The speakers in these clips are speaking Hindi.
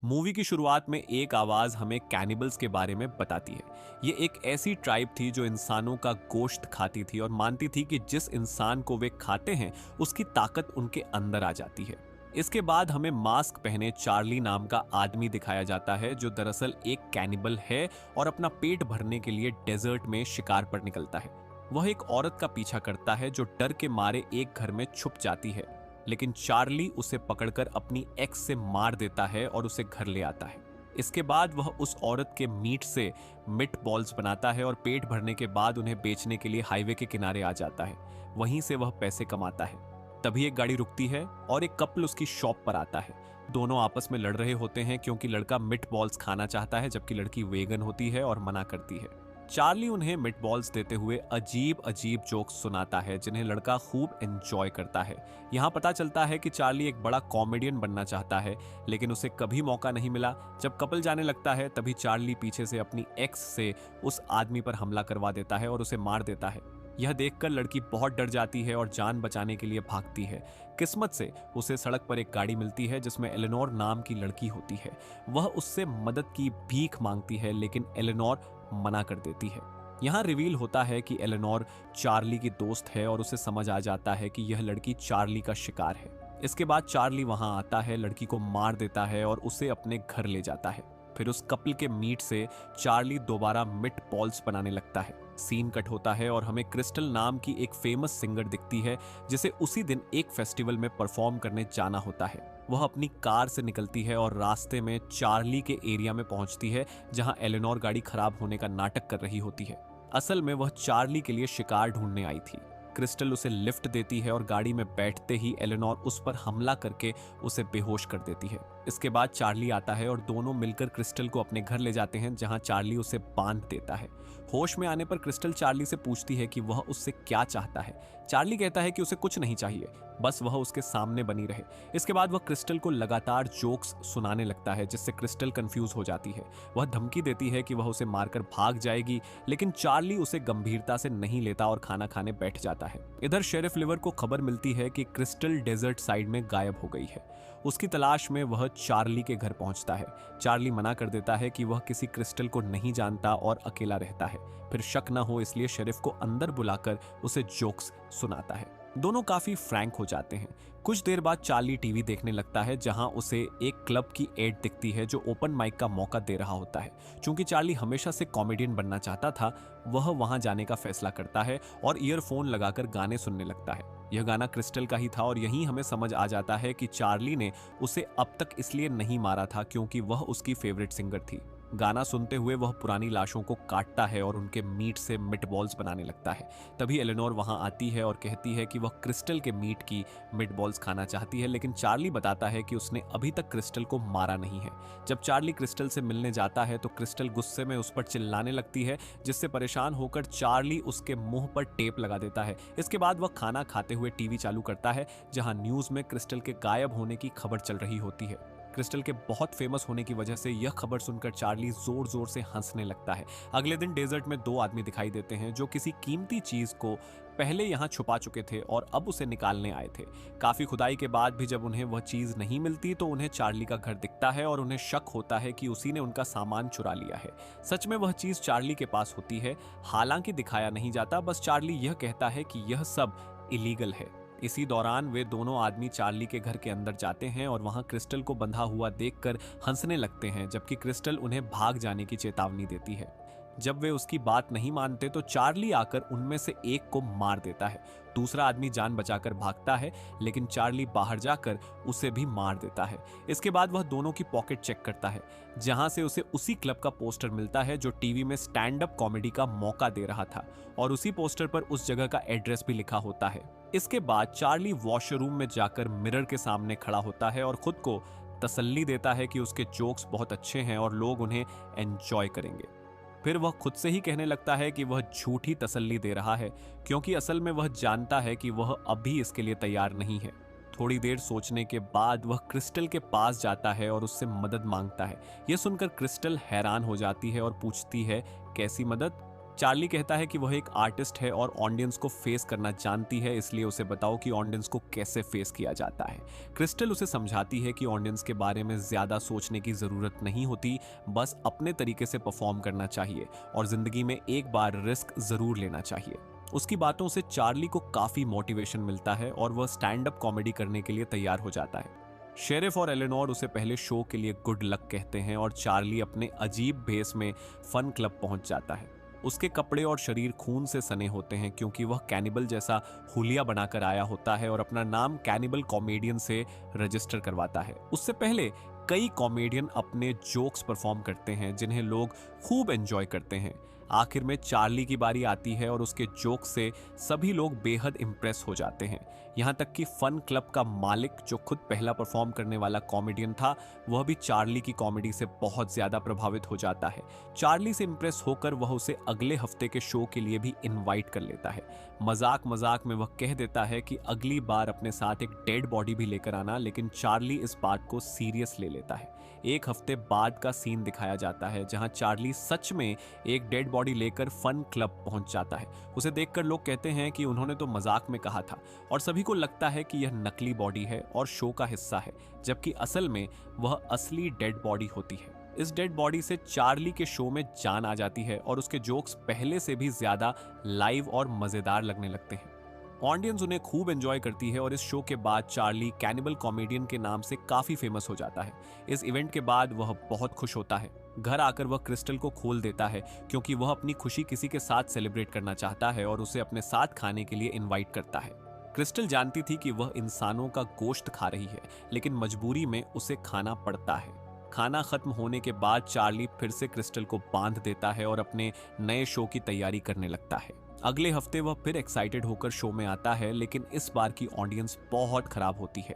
मूवी की शुरुआत में एक आवाज हमें कैनिबल्स के बारे में बताती है। ये एक ऐसी ट्राइब थी जो इंसानों का गोश्त खाती थी और मानती थी कि जिस इंसान को वे खाते हैं उसकी ताकत उनके अंदर आ जाती है। इसके बाद हमें मास्क पहने चार्ली नाम का आदमी दिखाया जाता है जो दरअसल एक कैनिबल है और अपना पेट भरने के लिए डेजर्ट में शिकार पर निकलता है। वह एक औरत का पीछा करता है जो डर के मारे एक घर में छुप जाती है, लेकिन चार्ली उसे पकड़कर अपनी एक्स से मार देता है और उसे घर ले आता है। इसके बाद वह उस औरत के मीट से मिट बॉल्स बनाता है और पेट भरने के बाद उन्हें बेचने के लिए हाईवे के किनारे आ जाता है। वहीं से वह पैसे कमाता है। तभी एक गाड़ी रुकती है और एक कपल उसकी शॉप पर आता है। दोनों आपस में लड़ रहे होते हैं क्योंकि लड़का मिट बॉल्स खाना चाहता है जबकि लड़की वेगन होती है और मना करती है। चार्ली उन्हें मिट बॉल्स देते हुए अजीब अजीब जोक्स सुनाता है जिन्हें लड़का खूब एंजॉय करता है। यहाँ पता चलता है कि चार्ली एक बड़ा कॉमेडियन बनना चाहता है, लेकिन उसे कभी मौका नहीं मिला। जब कपल जाने लगता है तभी चार्ली पीछे से अपनी एक्स से उस आदमी पर हमला करवा देता है और उसे मार देता है। यह देखकर लड़की बहुत डर जाती है और जान बचाने के लिए भागती है। किस्मत से उसे सड़क पर एक गाड़ी मिलती है जिसमें एलेनोर नाम की लड़की होती है। वह उससे मदद की भीख मांगती है, लेकिन एलेनोर मना कर देती है। यहाँ रिवील होता है कि एलेनोर चार्ली की दोस्त है और उसे समझ आ जाता है कि यह लड़की चार्ली का शिकार है। इसके बाद चार्ली वहां आता है, लड़की को मार देता है और उसे अपने घर ले जाता है। फिर उस कपल के मीट से चार्ली दोबारा मिट बॉल्स बनाने लगता है। सीन कट होता है और हमें क्रिस्टल नाम की एक फेमस सिंगर दिखती है जिसे उसी दिन एक फेस्टिवल में परफॉर्म करने जाना होता है। वह अपनी कार से निकलती है और रास्ते में चार्ली के एरिया में पहुंचती है जहां एलेनोर गाड़ी खराब होने का नाटक कर रही होती है। असल में वह चार्ली के लिए शिकार ढूंढने आई थी। क्रिस्टल उसे लिफ्ट देती है और गाड़ी में बैठते ही एलेनोर उस पर हमला करके उसे बेहोश कर देती है। इसके बाद चार्ली आता है और दोनों मिलकर क्रिस्टल को अपने घर ले जाते हैं जहां चार्ली उसे बांध देता है। होश में आने पर क्रिस्टल चार्ली से पूछती है कि वह उससे क्या चाहता है। चार्ली कहता है कि उसे कुछ नहीं चाहिए, बस वह उसके सामने बनी रहे। इसके बाद वह क्रिस्टल को लगातार जोक्स सुनाने लगता है जिससे क्रिस्टल कंफ्यूज हो जाती है। वह धमकी देती है कि वह उसे मारकर भाग जाएगी, लेकिन चार्ली उसे गंभीरता से नहीं लेता और खाना खाने बैठ जाता है। इधर शेरिफ लिवर को खबर मिलती है कि क्रिस्टल डेजर्ट साइड में गायब हो गई है। उसकी तलाश में वह चार्ली के घर पहुंचता है। चार्ली मना कर देता है कि वह किसी क्रिस्टल को नहीं जानता और अकेला रहता है। फिर शक न हो इसलिए शेरिफ को अंदर बुलाकर उसे जोक्स सुनाता है। दोनों काफी फ्रैंक हो जाते हैं। कुछ देर बाद चार्ली टीवी देखने लगता है जहां उसे एक क्लब की एड दिखती है जो ओपन माइक का मौका दे रहा होता है। चूंकि चार्ली हमेशा से कॉमेडियन बनना चाहता था, वह वहां जाने का फैसला करता है और ईयरफोन लगाकर गाने सुनने लगता है। यह गाना क्रिस्टल का ही था और यहीं हमें समझ आ जाता है कि चार्ली ने उसे अब तक इसलिए नहीं मारा था क्योंकि वह उसकी फेवरेट सिंगर थी। गाना सुनते हुए वह पुरानी लाशों को काटता है और उनके मीट से मिट बॉल्स बनाने लगता है। तभी एलेनोर वहां आती है और कहती है कि वह क्रिस्टल के मीट की मिट बॉल्स खाना चाहती है, लेकिन चार्ली बताता है कि उसने अभी तक क्रिस्टल को मारा नहीं है। जब चार्ली क्रिस्टल से मिलने जाता है तो क्रिस्टल गुस्से में उस पर चिल्लाने लगती है, जिससे परेशान होकर चार्ली उसके मुंह पर टेप लगा देता है। इसके बाद वह खाना खाते हुए टीवी चालू करता है जहां न्यूज में क्रिस्टल के गायब होने की खबर चल रही होती है। क्रिस्टल के बहुत फेमस होने की वजह से यह खबर सुनकर चार्ली जोर जोर से हंसने लगता है। अगले दिन डेजर्ट में दो आदमी दिखाई देते हैं जो किसी कीमती चीज को पहले यहाँ छुपा चुके थे और अब उसे निकालने आए थे। काफी खुदाई के बाद भी जब उन्हें वह चीज नहीं मिलती तो उन्हें चार्ली का घर दिखता है और उन्हें शक होता है कि उसी ने उनका सामान चुरा लिया है। सच में वह चीज चार्ली के पास होती है, हालांकि दिखाया नहीं जाता, बस चार्ली यह कहता है कि यह सब इलीगल है। इसी दौरान वे दोनों आदमी चार्ली के घर के अंदर जाते हैं और वहां क्रिस्टल को बंधा हुआ देखकर हंसने लगते हैं, जबकि क्रिस्टल उन्हें भाग जाने की चेतावनी देती है। जब वे उसकी बात नहीं मानते तो चार्ली आकर उनमें से एक को मार देता है। दूसरा आदमी जान बचाकर भागता है, लेकिन चार्ली बाहर जाकर उसे भी मार देता है। इसके बाद वह दोनों की पॉकेट चेक करता है, जहां से उसे उसी क्लब का पोस्टर मिलता है जो टीवी में स्टैंड अप कॉमेडी का मौका दे रहा था, और उसी पोस्टर पर उस जगह का एड्रेस भी लिखा होता है। इसके बाद चार्ली वॉशरूम में जाकर मिरर के सामने खड़ा होता है और खुद को तसल्ली देता है कि उसके जोक्स बहुत अच्छे हैं और लोग उन्हें एंजॉय करेंगे। फिर वह खुद से ही कहने लगता है कि वह झूठी तसल्ली दे रहा है, क्योंकि असल में वह जानता है कि वह अभी इसके लिए तैयार नहीं है। थोड़ी देर सोचने के बाद वह क्रिस्टल के पास जाता है और उससे मदद मांगता है। यह सुनकर क्रिस्टल हैरान हो जाती है और पूछती है, कैसी मदद? चार्ली कहता है कि वह एक आर्टिस्ट है और ऑडियंस को फेस करना जानती है, इसलिए उसे बताओ कि ऑडियंस को कैसे फेस किया जाता है। क्रिस्टल उसे समझाती है कि ऑडियंस के बारे में ज्यादा सोचने की जरूरत नहीं होती, बस अपने तरीके से परफॉर्म करना चाहिए और जिंदगी में एक बार रिस्क जरूर लेना चाहिए। उसकी बातों से चार्ली को काफी मोटिवेशन मिलता है और वह स्टैंड अप कॉमेडी करने के लिए तैयार हो जाता है। शेरिफ और एलेनोर उसे पहले शो के लिए गुड लक कहते हैं और चार्ली अपने अजीब भेस में फन क्लब पहुंच जाता है। उसके कपड़े और शरीर खून से सने होते हैं क्योंकि वह कैनिबल जैसा हुलिया बनाकर आया होता है और अपना नाम कैनिबल कॉमेडियन से रजिस्टर करवाता है। उससे पहले कई कॉमेडियन अपने जोक्स परफॉर्म करते हैं जिन्हें लोग खूब एंजॉय करते हैं। आखिर में चार्ली की बारी आती है और उसके जोक से सभी लोग बेहद इंप्रेस हो जाते हैं। यहाँ तक कि फन क्लब का मालिक, जो खुद पहला परफॉर्म करने वाला कॉमेडियन था, वह भी चार्ली की कॉमेडी से बहुत ज्यादा प्रभावित हो जाता है। चार्ली से इंप्रेस होकर वह उसे अगले हफ्ते के शो के लिए भी इनवाइट कर लेता है। मजाक मजाक में वह कह देता है कि अगली बार अपने साथ एक डेड बॉडी भी लेकर आना, लेकिन चार्ली इस बात को सीरियस ले लेता है। एक हफ्ते बाद का सीन दिखाया जाता है जहां चार्ली सच में एक डेड बॉडी लेकर फन क्लब पहुंच जाता है। उसे देखकर लोग कहते हैं कि उन्होंने तो मजाक में कहा था और सभी को लगता है कि यह नकली बॉडी है और शो का हिस्सा है, जबकि असल में वह असली डेड बॉडी होती है। इस डेड बॉडी से चार्ली के शो में जान आ जाती है और उसके जोक्स पहले से भी ज्यादा लाइव और मजेदार लगने लगते हैं। ऑडियंस उन्हें खूब एंजॉय करती है और इस शो के बाद चार्ली कैनिबल कॉमेडियन के नाम से काफी फेमस हो जाता है। इस इवेंट के बाद वह बहुत खुश होता है। घर आकर वह क्रिस्टल को खोल देता है क्योंकि वह अपनी खुशी किसी के साथ सेलिब्रेट करना चाहता है और उसे अपने साथ खाने के लिए इनवाइट करता है। क्रिस्टल जानती थी कि वह इंसानों का गोश्त खा रही है, लेकिन मजबूरी में उसे खाना पड़ता है। खाना खत्म होने के बाद चार्ली फिर से क्रिस्टल को बांध देता है और अपने नए शो की तैयारी करने लगता है। अगले हफ्ते वह फिर एक्साइटेड होकर शो में आता है, लेकिन इस बार की ऑडियंस बहुत खराब होती है।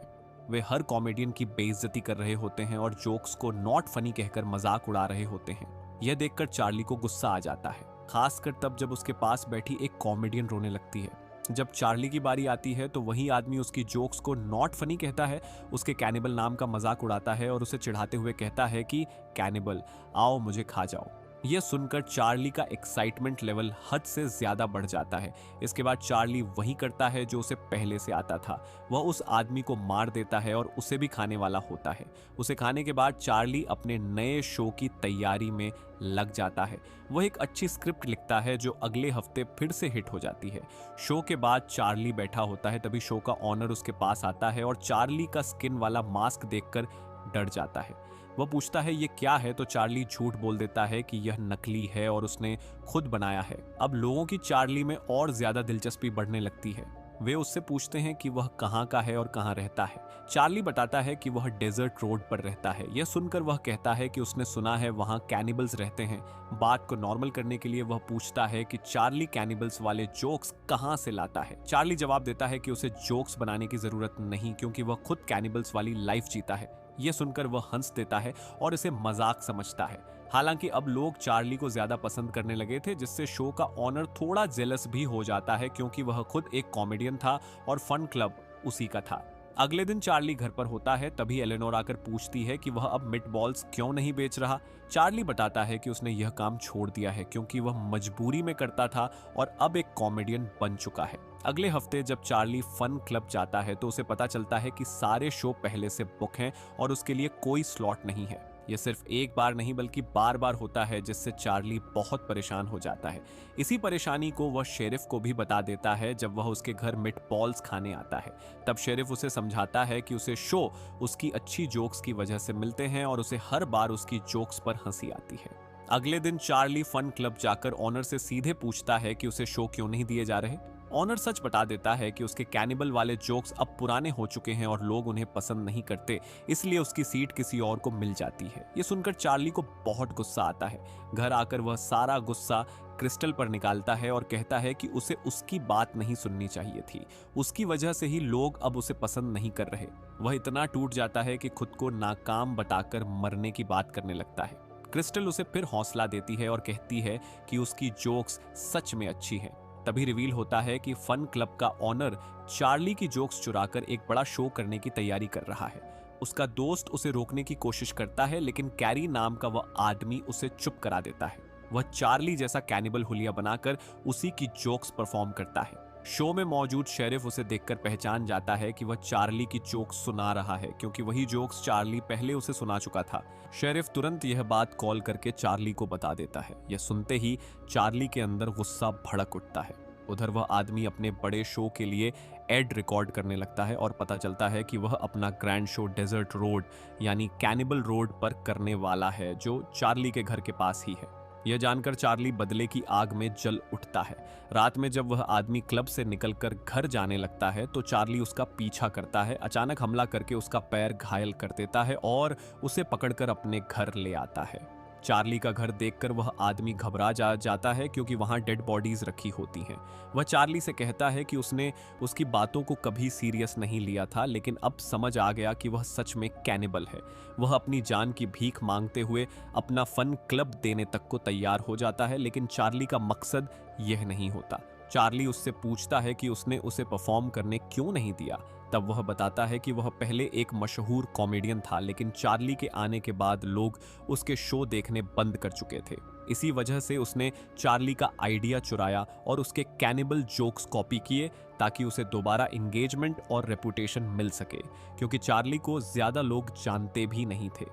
वे हर कॉमेडियन की बेइज्जती कर रहे होते हैं और जोक्स को नॉट फनी कहकर मजाक उड़ा रहे होते हैं। यह देखकर चार्ली को गुस्सा आ जाता है, खासकर तब जब उसके पास बैठी एक कॉमेडियन रोने लगती है। जब चार्ली की बारी आती है तो वही आदमी उसकी जोक्स को नॉट फनी कहता है, उसके कैनिबल नाम का मजाक उड़ाता है और उसे चिढ़ाते हुए कहता है कि कैनिबल आओ मुझे खा जाओ। यह सुनकर चार्ली का एक्साइटमेंट लेवल हद से ज्यादा बढ़ जाता है। इसके बाद चार्ली वही करता है जो उसे पहले से आता था। वह उस आदमी को मार देता है और उसे भी खाने वाला होता है। उसे खाने के बाद चार्ली अपने नए शो की तैयारी में लग जाता है। वह एक अच्छी स्क्रिप्ट लिखता है जो अगले हफ्ते फिर से हिट हो जाती है। शो के बाद चार्ली बैठा होता है, तभी शो का ऑनर उसके पास आता है और चार्ली का स्किन वाला मास्क देखकर डर जाता है। वह पूछता है ये क्या है, तो चार्ली झूठ बोल देता है कि यह नकली है और उसने खुद बनाया है। अब लोगों की चार्ली में और ज्यादा दिलचस्पी बढ़ने लगती है। वे उससे पूछते हैं कि वह कहाँ का है और कहाँ रहता है। चार्ली बताता है कि वह डेजर्ट रोड पर रहता है। यह सुनकर वह कहता है कि उसने सुना है वहाँ कैनिबल्स रहते हैं। बात को नॉर्मल करने के लिए वह पूछता है कि चार्ली कैनिबल्स वाले जोक्स कहाँ से लाता है। चार्ली जवाब देता है कि उसे जोक्स बनाने की जरूरत नहीं, क्योंकि वह खुद कैनिबल्स वाली लाइफ जीता है। यह सुनकर वह हंस देता है और इसे मजाक समझता है। हालांकि अब लोग चार्ली को ज्यादा पसंद करने लगे थे, जिससे शो का ऑनर थोड़ा जेलस भी हो जाता है, क्योंकि वह खुद एक कॉमेडियन था और फन क्लब उसी का था। अगले दिन चार्ली घर पर होता है, तभी एलेनोर आकर पूछती है कि वह अब मीटबॉल्स क्यों नहीं बेच रहा। चार्ली बताता है कि उसने यह काम छोड़ दिया है क्योंकि वह मजबूरी में करता था और अब एक कॉमेडियन बन चुका है। अगले हफ्ते जब चार्ली फन क्लब जाता है तो उसे पता चलता है कि सारे शो पहले से बुक हैं और उसके लिए कोई स्लॉट नहीं है। यह सिर्फ एक बार नहीं बल्कि बार बार होता है, जिससे चार्ली बहुत परेशान हो जाता है। इसी परेशानी को वह शेरिफ को भी बता देता है जब वह उसके घर मीटबॉल्स खाने आता है। तब शेरिफ उसे समझाता है कि उसे शो उसकी अच्छी जोक्स की वजह से मिलते हैं और उसे हर बार उसकी जोक्स पर हंसी आती है। अगले दिन चार्ली फन क्लब जाकर ऑनर से सीधे पूछता है कि उसे शो क्यों नहीं दिए जा रहे। ऑनर सच बता देता है कि उसके कैनिबल वाले जोक्स अब पुराने हो चुके हैं और लोग उन्हें पसंद नहीं करते, इसलिए उसकी सीट किसी और को मिल जाती है। ये सुनकर चार्ली को बहुत गुस्सा आता है। घर आकर वह सारा गुस्सा क्रिस्टल पर निकालता है और कहता है कि उसे उसकी बात नहीं सुननी चाहिए थी। उसकी वजह से ही लोग अब उसे पसंद नहीं कर रहे। वह इतना टूट जाता है कि खुद को नाकाम बताकर मरने की बात करने लगता है। क्रिस्टल उसे फिर हौसला देती है और कहती है कि उसकी जोक्स सच में अच्छी हैं। तभी रिवील होता है कि फन क्लब का ऑनर चार्ली की जोक्स चुराकर एक बड़ा शो करने की तैयारी कर रहा है। उसका दोस्त उसे रोकने की कोशिश करता है, लेकिन कैरी नाम का वह आदमी उसे चुप करा देता है। वह चार्ली जैसा कैनिबल हुलिया बनाकर उसी की जोक्स परफॉर्म करता है। शो में मौजूद शेरिफ उसे देखकर पहचान जाता है कि वह चार्ली की जोक्स सुना रहा है, क्योंकि वही जोक्स चार्ली पहले उसे सुना चुका था। शेरिफ तुरंत यह बात कॉल करके चार्ली को बता देता है। यह सुनते ही चार्ली के अंदर गुस्सा भड़क उठता है। उधर वह आदमी अपने बड़े शो के लिए एड रिकॉर्ड करने लगता है और पता चलता है कि वह अपना ग्रैंड शो डेजर्ट रोड यानी कैनिबल रोड पर करने वाला है, जो चार्ली के घर के पास ही है। यह जानकर चार्ली बदले की आग में जल उठता है। रात में जब वह आदमी क्लब से निकलकर घर जाने लगता है तो चार्ली उसका पीछा करता है, अचानक हमला करके उसका पैर घायल कर देता है और उसे पकड़कर अपने घर ले आता है। चार्ली का घर देखकर वह आदमी घबरा जाता है, क्योंकि वहां डेड बॉडीज रखी होती हैं। वह चार्ली से कहता है कि उसने उसकी बातों को कभी सीरियस नहीं लिया था, लेकिन अब समझ आ गया कि वह सच में कैनिबल है। वह अपनी जान की भीख मांगते हुए अपना फन क्लब देने तक को तैयार हो जाता है, लेकिन चार्ली का मकसद यह नहीं होता। चार्ली उससे पूछता है कि उसने उसे परफॉर्म करने क्यों नहीं दिया। तब वह बताता है कि वह पहले एक मशहूर कॉमेडियन था, लेकिन चार्ली के आने के बाद लोग उसके शो देखने बंद कर चुके थे। इसी वजह से उसने चार्ली का आइडिया चुराया और उसके कैनिबल जोक्स कॉपी किए, ताकि उसे दोबारा इंगेजमेंट और रेपुटेशन मिल सके, क्योंकि चार्ली को ज्यादा लोग जानते भी नहीं थे।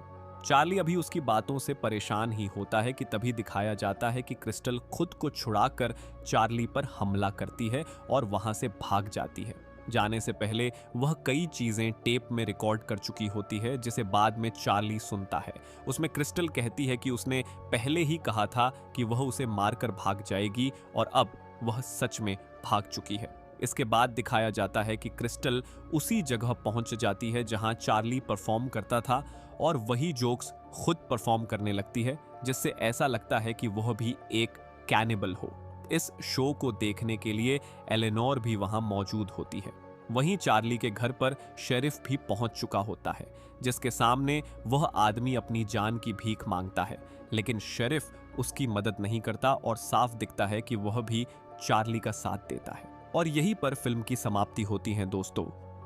चार्ली अभी उसकी बातों से परेशान ही होता है कि तभी दिखाया जाता है कि क्रिस्टल खुद को छुड़ाकर चार्ली पर हमला करती है और वहां से भाग जाती है। जाने से पहले वह कई चीजें टेप में रिकॉर्ड कर चुकी होती है, जिसे बाद में चार्ली सुनता है। उसमें क्रिस्टल कहती है कि उसने पहले ही कहा था कि वह उसे मारकर भाग जाएगी, और अब वह सच में भाग चुकी है। इसके बाद दिखाया जाता है कि क्रिस्टल उसी जगह पहुंच जाती है जहां चार्ली परफॉर्म करता था, और वही जोक्स खुद परफॉर्म करने लगती है, जिससे ऐसा लगता है कि वह भी एक कैनिबल हो। इस शो को देखने के लिए एलेनोर भी वहां मौजूद होती है। वहीं चार्ली के घर पर शेरिफ भी पहुंच चुका होता है, जिसके सामने वह आदमी अपनी जान की भीख मांगता है, लेकिन शेरिफ उसकी मदद नहीं करता और साफ दिखता है कि वह भी चार्ली का साथ देता है। और यहीं पर फिल्म की समाप्ति होती है दोस्तों।